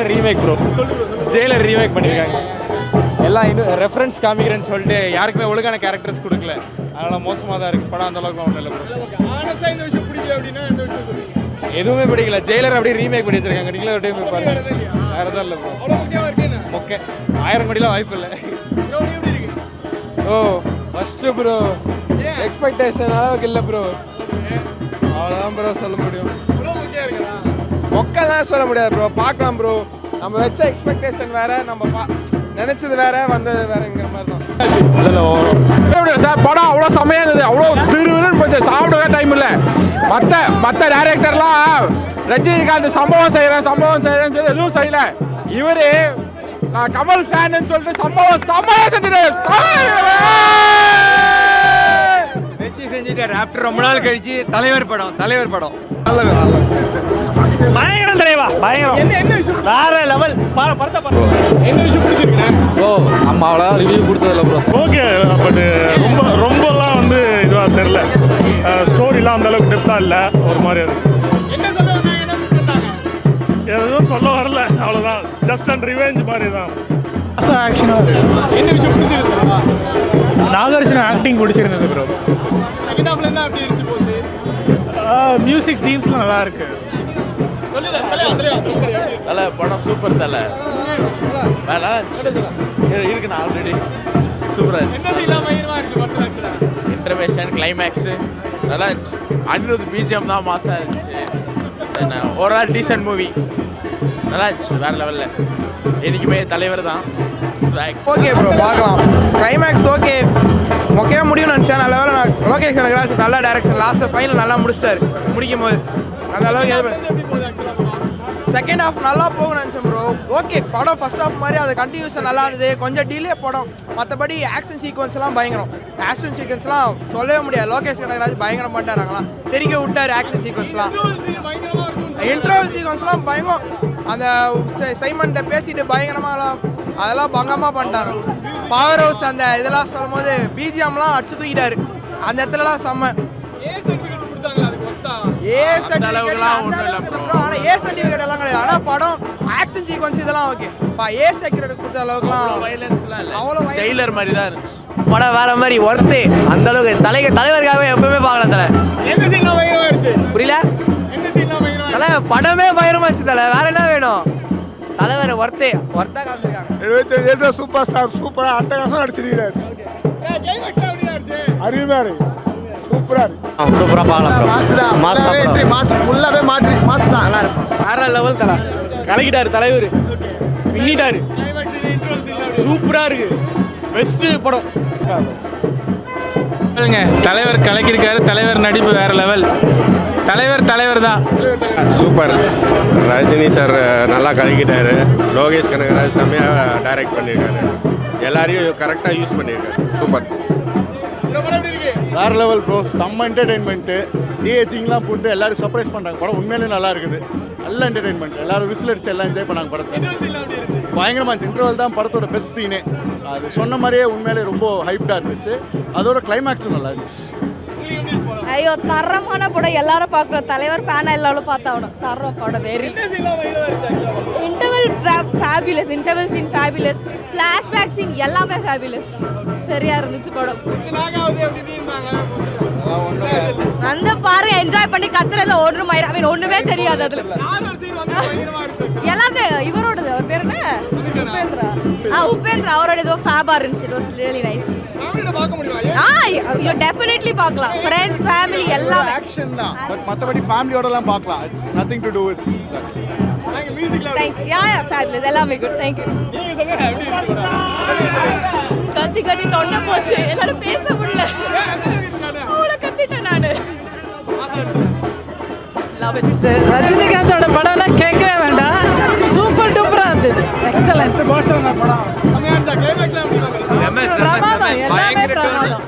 Jailer remake bro. Jailer remake பண்ணியிருக்காங்க. எல்லாம் இன்னும் ரெஃபரன்ஸ் காமிக்கிறேன்னு சொல்லிட்டு யாருக்குமே ஒழுங்கான கேரக்டர்ஸ் கொடுக்கல. அதனால் மோசமாக தான் இருக்குது படம். அந்தளவுக்கு ஒன்றும் இல்லை ப்ரோ. எதுவுமே பிடிக்கல. ஜெயிலர் அப்படியே ரீமேக் பண்ணி வச்சிருக்காங்க. நீங்களே ஒரு டைம் பாருங்க. வேறு எதுவும் இல்லை ப்ரோ. ஓகே 1000 கோடிலாம் வாய்ப்பு இல்லை. ஓ ஃபஸ்ட்டு ப்ரோ எக்ஸ்பெக்டேஷன் அளவுக்கு இல்லை ப்ரோ. அவ்வளோதான் ப்ரோ சொல்ல முடியும். மொக்கெல்லாம் சொல்ல முடியாது ப்ரோ. பார்க்கலாம் ப்ரோ. நம்ம வச்ச எக்ஸ்பெக்டேஷன் வேறு, நம்ம நினச்சது வேறு, வந்தது வேறுங்கிற மாதிரி தான் சார். படம் அவ்வளோ செம்மையாக இருந்தது. அவ்வளோ திருவிழன்னு போச்சு. சாப்பிடவே டைம் இல்லை. மற்ற டேரக்டர்லாம் ரஜினிகாந்த் சம்பவம் செய்கிறேன் சொல்லி எதுவும் செய்யலை. இவர் நான் கமல் ஃபேன்னு சொல்லிட்டு சம்பவம் செம்மையாக செஞ்சுட்டாரு. வச்சு செஞ்சுட்டாரு. ஆஃப்டர் ரொம்ப நாள் கழிச்சு தலைவர் படம் பயங்கரம் தலைவா, பயங்கரம். வேற லெவல். படத்தை பாருங்க. என்ன விஷயம் பிடிச்சிருக்கீங்க? ஓ நம்ம அவ்வளோ ரிவ்யூ கொடுத்ததில்ல ப்ரோ. ஓகே, பட் ரொம்பலாம் வந்து இதுவாக தெரில. ஸ்டோரிலாம் அந்த அளவுக்கு டெப்த்தாக இல்லை. ஒரு மாதிரி அது எதுவும் சொல்ல வரல. அவ்வளோதான். ஜஸ்ட் அண்ட் ரிவெஞ்ச் மாதிரி தான். ஆக்ஷனாக என்ன விஷயம் பிடிச்சிருக்கு? நாகார்ஜுன ஆக்டிங் பிடிச்சிருந்தது ப்ரோ. மியூசிக் தீம்ஸ்லாம் நல்லா இருக்கு. தலை படம் சூப்பர். தலை வேலை இருக்குண்ணா ஆல்ரெடி சூப்பராக இன்டர்வேஷன் கிளைமேக்ஸு நல்லா இருந்துச்சு. அனிருத் பிஜிஎம் தான் மாசாக இருந்துச்சு. ஓவரால் டீசன்ட் மூவி நல்லா இருந்துச்சு. வேறு லெவலில் என்றைக்குமே தலைவர் தான். ஓகே ப்ரோ பார்க்கலாம். கிளைமேக்ஸ் ஓகே மொக்கையாக முடியும்னு நினச்சேன். நல்ல வேலை நான் லோகேஷ் கனகராஜ் நல்ல டைரக்ஷன். லாஸ்ட்டு ஃபைனல் நல்லா முடிச்சிட்டாரு. முடிக்கும் போது அந்த அளவுக்கு செகண்ட் ஹாஃப் நல்லா போகணும்னு நினச்சேன் ப்ரோ. ஓகே படம் ஃபர்ஸ்ட் ஹாஃப் மாதிரி அது கண்டினியூஸாக நல்லா இருந்தது. கொஞ்சம் டிலே படம். மற்றபடி ஆக்ஷன் சீக்வன்ஸ்லாம் பயங்கரம். ஆக்ஷன் சீக்வன்ஸ்லாம் சொல்லவே முடியாது. லோகேஷ் கனகராஜ் பயங்கரம் பண்ணிட்டாராங்களாம். தெரிக்க விட்டார் ஆக்ஷன் சீக்வன்ஸ்லாம். இன்டர்வல் சீக்வன்ஸ்லாம் பயங்கரம். அந்த சைமன்கிட்ட பேசிட்டு பயங்கரமாக அதெல்லாம் பங்கமாக பண்ணிட்டாங்க. பவர் ஹவுஸ் அந்த இதெல்லாம் சொல்லும் போது பிஜிஎம்லாம் அடிச்சு தூக்கிட்டாரு. அந்த இடத்துலலாம் செம்ம. ஏ சர்டிஃபிகேட் எல்லாம் கிடையாது. ஆனால் படம் ஆக்ஷன் சீக்வன்ஸ் இதெல்லாம் ஓகே. ஏ சர்டிஃபிகேட் கொடுத்த அளவுக்குலாம் அவ்வளோ ஜெயிலர் மாதிரி தான் இருந்துச்சு. படம் வேற மாதிரி ஒர்த்து. அந்த அளவுக்கு தலைவருக்காகவே எப்பவுமே பார்க்கலாம். தலை புரியல. தலை படமே பயங்கரமாச்சு. தலை வேற என்ன வேணும்? தலைவர் ஒர்த்தா காமிச்சிருக்காங்க. 75 சூப்பர் ஸ்டார் சூப்பராக அட்டகாசம் நடிச்சிருக்கிறாரு. அருமையாக இருக்கு. சூப்பராக பார்க்கலாம். மாசம் ஃபுல்லாகவே மாசு தான் நல்லா இருக்கும். வேற லெவல். தலை கலக்கிட்டாரு. தலைவர் பின்னிட்டாரு. சூப்பராக இருக்கு. பெஸ்ட்டு படம். தலைவர் கலக்கிருக்காரு. தலைவர் நடிப்பு வேற லெவல். தலைவர் தான். சூப்பர். ரஜினி சார் நல்லா கலக்கிட்டாரு. லோகேஷ் கனகராஜ் செம்மையாக டைரக்ட் பண்ணியிருக்காரு. எல்லாரையும் கரெக்டாக யூஸ் பண்ணியிருக்காரு. சூப்பர். வேற லெவல் ப்ரோ. செம்ம என்டர்டெயின்மெண்ட்டு. டிஹெச்சிங்லாம் போட்டு எல்லாரும் சர்ப்ரைஸ் பண்ணுறாங்க. படம் உண்மையிலே நல்லா இருக்குது. நல்ல என்டர்டெயின்மெண்ட். எல்லாரும் விசில் அடிச்சு எல்லாம் என்ஜாய் பண்ணாங்க படத்தை. பயங்கரமாக இருந்துச்சு. இன்டர்வல் தான் படத்தோட பெஸ்ட் சீனே. அது சொன்ன மாதிரியே உண்மையிலே ரொம்ப ஹைப்டாக இருந்துச்சு. அதோட கிளைமேக்ஸும் நல்லா இருந்துச்சு. ஐயோ தரமான படம். எல்லாரும் பார்க்குறோம். தலைவர் ஃபேனா எல்லாரும் பார்த்தா தர படம். Very interval fabulous. Interval scene fabulous. Flashback scene எல்லாமே ஃபேபியூலஸ். சரியா இருந்துச்சு படம். அந்த பாரு என்ஜாய் பண்ணி கத்துறதுல ஒண்ணுமே தெரியாது. அதுல எல்லாமே இவரோடது. அவர் பேர் என்ன? உபேந்திரா. அவரோட ஏதோ ஃபேபா இருந்துச்சு. It was really nice. You definitely பார்க்கலாம். ஃப்ரெண்ட்ஸ் ஃபேமிலி எல்லாமே ஆக்ஷன் தான். பட் மற்றபடி ஃபேமிலியோடலாம் பார்க்கலாம். It's nothing to to with that. Yeah fabulous. எல்லாமே குட். Thank you. கத்தி தொண்டை போச்சு. என்னால பேச முடியல. அவ்வளோ கத்திட்டேன் நானு. ரஜினிகாந்தோட படம்லாம் கேட்கவே வேண்டாம். சூப்பர் டூப்பராக இருந்தது. Excellent.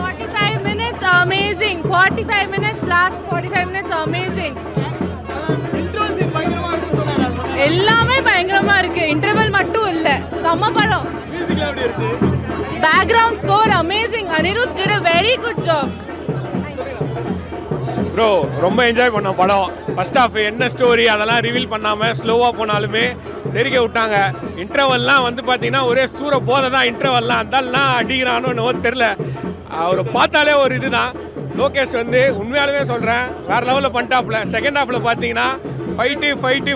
45 minutes amazing. 45 minutes last 45 minutes amazing. எல்லாமே பயங்கரமா இருக்கு. இன்டர்வல் மட்டும் இல்ல. செம்ம படம். Background score amazing. Anirudh did a very good job. Bro ரொம்ப என்ஜாய் பண்ணோம் படம். ஃபர்ஸ்ட் ஹாஃப் என்ன ஸ்டோரி அதெல்லாம் ரிவீல் பண்ணாமல் ஸ்லோவாக போனாலுமே தெரிக்க விட்டாங்க. இன்டர்வல்லாம் வந்து பார்த்தீங்கன்னா ஒரே சூற போதை தான். இன்டர்வல்லாம் அந்தாலாம் அடிக்கிறானோ என்னவோ தெரில. அவரை பார்த்தாலே ஒரு இதுதான். லோகேஷ் வந்து உண்மையாலுமே சொல்கிறேன் வேறு லெவலில் பண்ணிட்டாப்புல. செகண்ட் ஹாஃபில் பார்த்தீங்கன்னா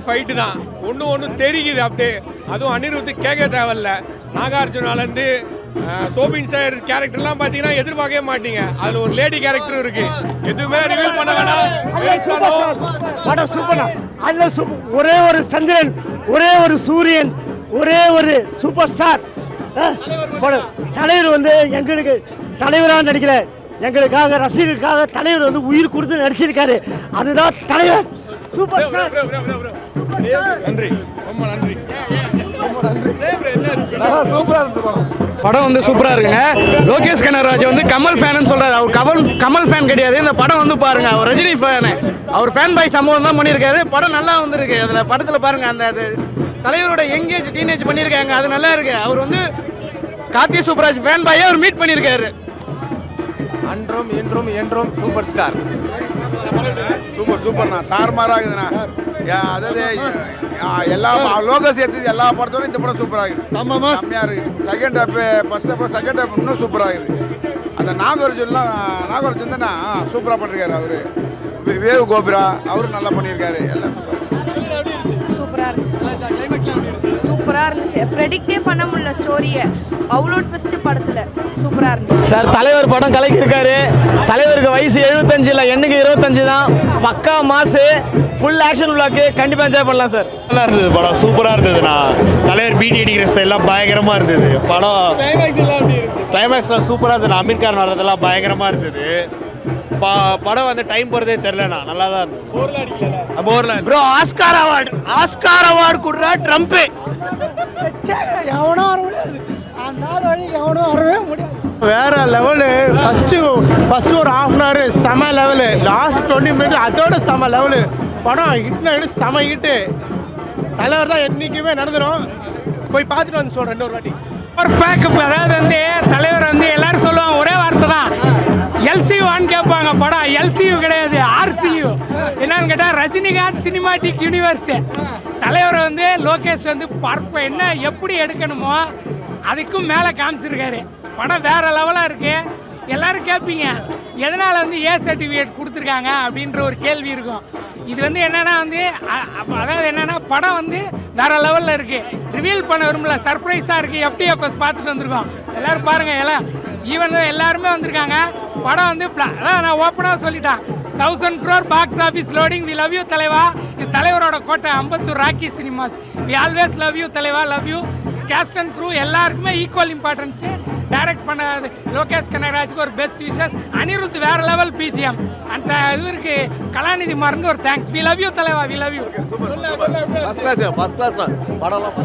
ஃபைட்டு தான். ஒன்று தெரியுது அப்படியே. அதுவும் அனிருத்து கேட்க தேவையில்ல. நாகார்ஜுனாலேருந்து சோபின் சார் கேரக்டர்லாம் பார்த்தீங்கன்னா எதிர்பார்க்கவே மாட்டீங்க. அதில் ஒரு லேடி கேரக்டரும் இருக்கு. எதுவுமே ரிவீல் பண்ண வேணாம். படம் சூப்பரா. அதில் ஒரே ஒரு சந்திரன், ஒரே ஒரு சூரியன், ஒரே ஒரு சூப்பர் ஸ்டார். தலைவர் வந்து எங்களுக்கு தலைவராக நடிக்கல, எங்களுக்காக ரசிகர்களுக்காக தலைவர் வந்து உயிர் கொடுத்து நடிச்சிருக்காரு. அதுதான் தலைவர். Super star. நன்றி, ரொம்ப நன்றி. படம் வந்து சூப்பராக இருக்குங்க. லோகேஷ் கனகராஜ் வந்து கமல் ஃபேன்னு சொல்கிறாரு. அவர் கமல் ஃபேன் கிடையாது. இந்த படம் வந்து பாருங்க, அவர் ரஜினி ஃபேனு. அவர் ஃபேன் பாய் சம்பவம் தான் பண்ணியிருக்காரு. படம் நல்லா வந்திருக்கு. அதில் படத்தில் பாருங்க அந்த தலைவரோட எங்கேஜ் டீனேஜ் பண்ணியிருக்காங்க. அது நல்லா இருக்கு. அவர் வந்து கார்த்தி சூப்பராஜ் ஃபேன் பாயை அவர் மீட் பண்ணியிருக்காரு. அன்றும் இன்றும் என்றும் சூப்பர் ஸ்டார். சூப்பர்ண்ணா, தாறுமாறாகுதுண்ணா. அதாவது எல்லா லோகஸ் எடுத்தது எல்லா படத்தோட இந்த படம் சூப்பராகுது. செம்மையாக இருக்குது. செகண்ட் ஹாஃப் இன்னும் சூப்பராகுது. அந்த நாகார்ஜுன் தானே சூப்பராக பண்ணிருக்காரு. அவரு வேவ் கோபுரா அவரும் நல்லா பண்ணியிருக்காரு. எல்லாம் சூப்பராக இருந்துச்சு. ப்ரெடிக்டே பண்ண முடியல ஸ்டோரியை. அவ்வளோ ட்விஸ்ட் படத்தில் சூப்பராக இருந்துச்சு சார். தலைவர் படம் கலக்கியிருக்காரு. தலைவருக்கு வயசு 75 இல்லை, எண்ணுக்கு 25 தான். பக்கா மாசு, ஃபுல் ஆக்ஷன் பிளாக்கு. கண்டிப்பாக என்ஜாய் பண்ணலாம் சார். நல்லா இருந்தது படம். சூப்பராக இருந்ததுண்ணா. தலைவர் பீடி அடிக்கிற ஸ்டைல்லாம் பயங்கரமாக இருந்தது. படம் கிளைமேக்ஸ்லாம் சூப்பராக இருந்தது. அமீர் கான் வர்றதெல்லாம் பயங்கரமாக இருந்தது. படம் வந்து டைம் போகிறதே தெரிலண்ணா. நல்லா தான் இருந்தது. ப்ரோ ஆஸ்கார் அவார்டு கொடுறா ட்ரம்ப். எவனோ வர முடியாது. அந்த நாள் வழி எவனோ வரவே முடியாது. வேற லெவலு. ஃபர்ஸ்ட் ஒரு ½ hour செம லெவலு. லாஸ்ட் 20 minutes அதோட செம லெவலு. படம் ஹிட்னு செம ஹிட்டு. தலைவர் தான் என்றைக்குமே நடந்துடும். போய் பார்த்துட்டு வந்து சொல்கிறேன் இன்னொரு வாட்டி. ஒரு பேக்கு. அதாவது வந்து தலைவர் வந்து எல்லாரும் சொல்லுவாங்க ஒரே வார்த்தை தான், எல்சியூவான்னு கேட்பாங்க. படம் எல்சியூ கிடையாது, ஆர்சியூ. என்னன்னு கேட்டால் ரஜினிகாந்த் சினிமாட்டிக் யூனிவர்ஸ். தலைவர் வந்து லோகேஷ் வந்து என்ன எப்படி எடுக்கணுமோ அதுக்கும் மேலே காமிச்சிருக்காரு. படம் வேற லெவலாக இருக்கு. எல்லாரும் கேட்பீங்க எதனால் வந்து ஏ சர்டிஃபிகேட் கொடுத்துருக்காங்க அப்படின்ற ஒரு கேள்வி இருக்கும். இது வந்து என்னன்னா வந்து அதாவது என்னன்னா படம் வந்து வேற லெவலில் இருக்கு. ரிவீல் பண்ண விரும்பல, சர்ப்ரைஸாக இருக்கு. FTFS பார்த்துட்டு வந்திருக்கோம். எல்லாரும் பாருங்க. எல்லாம் ஈவன் எல்லாருமே வந்திருக்காங்க. படம் வந்து அதான் நான் ஓப்பனாக சொல்லிட்டேன். 1000 crore box office loading. We love you தலைவா. இது தலைவரோட கோட்டை Ambattur Rakki cinemas. We always love you தலைவா, love you. Cast and crew எல்லாருக்குமே ஈக்குவல் இம்பார்ட்டன்ஸு. டைரக்ட் பண்ண லோகேஷ் கனகராஜுக்கு ஒரு பெஸ்ட் விஷஸ். அனிருத் வேற லெவல் பிஜிஎம். அந்த இவருக்கு கலாநிதி மறந்து ஒரு தேங்க்ஸ். வி லவ் யூ தலைவா, we love you. First class படம்லாம்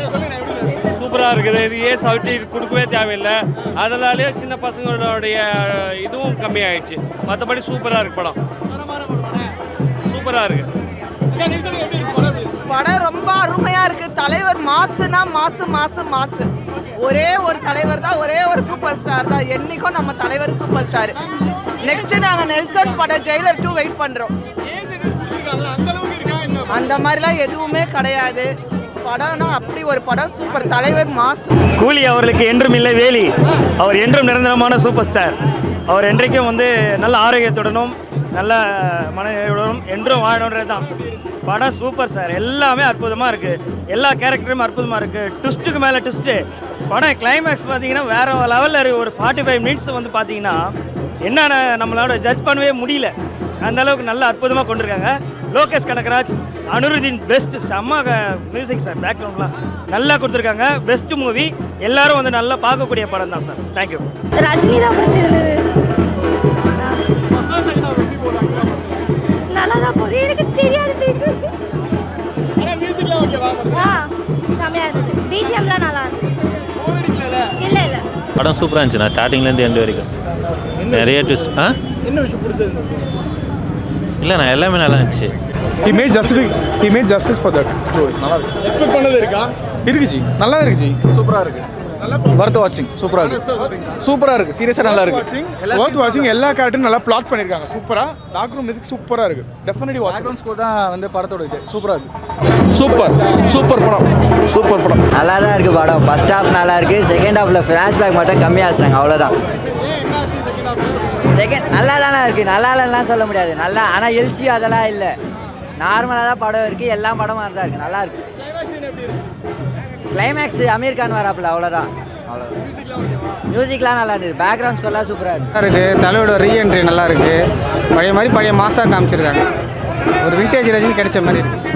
சூப்பராக இருக்குது. இது ஏ சர்டிஃபிகேட் கொடுக்கவே தேவையில்லை. அதனாலே சின்ன பசங்களுடைய இதுவும் கம்மியாயிடுச்சு. மற்றபடி சூப்பராக இருக்கு. படம் சூப்பராக இருக்கு. படம் ரொம்ப அருமையா இருக்கு. தலைவர் மாசுனா மாசு. ஒரே ஒரு தலைவர் தான், ஒரே ஒரு சூப்பர் ஸ்டார் தான். என்னைக்கும் நம்ம தலைவர் சூப்பர் ஸ்டார். நெக்ஸ்ட் நாங்க நெல்சன் படம் ஜெயிலர் 2 வெயிட் பண்றோம். அந்த மாதிரிலாம் எதுவுமே கிடையாது. படம்னா அப்படி ஒரு படம். சூப்பர். தலைவர் மாசு. கூலி அவர்களுக்கு என்றும் இல்லை வேலி. அவர் என்றும் நிரந்தரமான சூப்பர் ஸ்டார். அவர் என்றைக்கும் வந்து நல்ல ஆரோக்கியத்துடனும் நல்ல மனதுடனும் என்றும் வாழணுன்றது தான். படம் சூப்பர் சார். எல்லாமே அற்புதமாக இருக்குது. எல்லா கேரக்டரும் அற்புதமாக இருக்குது. ட்விஸ்ட்டுக்கு மேலே ட்விஸ்ட்டு. படம் கிளைமேக்ஸ் பார்த்தீங்கன்னா வேறு லெவலில் இருக்குது. ஒரு 45 minutes வந்து பார்த்தீங்கன்னா என்னென்ன நம்மளோட ஜட்ஜ் பண்ணவே முடியல. அந்த அளவுக்கு நல்ல அற்புதமாக கொண்டிருக்காங்க. லோகேஷ் கனகராஜ், அனிருத்தின் பெஸ்ட். செம்ம மியூசிக் சார். பேக்ரவுண்ட்லாம் நல்லா கொடுத்துருக்காங்க. Best movie. எல்லாரும் வந்து நல்லா பார்க்கக்கூடிய படம் தான் சார். தேங்க்யூ. ரஜினி தான் பிடிச்சிருந்தது. நல்லா தான் போகுது. எனக்கு தெரியாது. செம்மையாக இருந்தது. பிஜிஎம்லாம் நல்லா இருந்தது. இல்லை படம் சூப்பராக இருந்துச்சு. நான் ஸ்டார்டிங்லேருந்து எண்டு வரைக்கும் நிறைய ட்விஸ்ட். என்ன விஷயம் பிடிச்சது? இல்லை நான் எல்லாமே நல்லா இருந்துச்சு. He made justice for that story. நல்லா இருக்கு. எக்ஸ்பெக்ட் பண்ணது இருக்கா? இருக்குச்சு. நல்லா இருக்குச்சு. சூப்பராக இருக்கு. ஒர்த் வாட்சிங். சூப்பராக இருக்குது. சூப்பராக இருக்குது. சீரியஸாக நல்லா இருக்குது. ஒர்த் வாட்சிங். எல்லா கேரக்டரும் நல்லா பிளாட் பண்ணியிருக்காங்க. சூப்பராக. பேக்ரவுண்ட் மியூசிக் சூப்பராக இருக்குது. Definitely watch. பேக்ரவுண்ட் ஸ்கோர் தான் வந்து படத்தோட இது. சூப்பராக இருக்குது. சூப்பர் படம். சூப்பர் படம். நல்லா தான் இருக்குது படம். ஃபர்ஸ்ட் ஹாஃப் நல்லா இருக்குது. செகண்ட் ஹாஃபில் ஃப்ளாஷ்பேக் மட்டும் கம்மியாக வச்சிட்டாங்க, அவ்வளோதான். செகண்ட் நல்லா தானே இருக்குது. நல்லா இல்லைலாம் சொல்ல முடியாது. நல்லா, ஆனால் எல்சி அதெல்லாம் இல்லை. நார்மலாக தான் படம் இருக்குது. எல்லா படமும் தான் இருக்குது. நல்லா இருக்குது. கிளைமேக்ஸ் அமீர் கான் வராப்புல, அவ்வளோதான். மியூசிக்லாம் நல்லா இருந்தது. பேக்ரவுண்ட் ஸ்கோர்லாம் சூப்பராக இருக்குது. தலையோட ரீஎன்ட்ரி நல்லா இருக்குது. பழைய மாதிரி பழைய மாசாக காமிச்சிருக்காங்க. ஒரு விண்டேஜ் ரஜினி கிடைச்ச மாதிரி இருக்குது.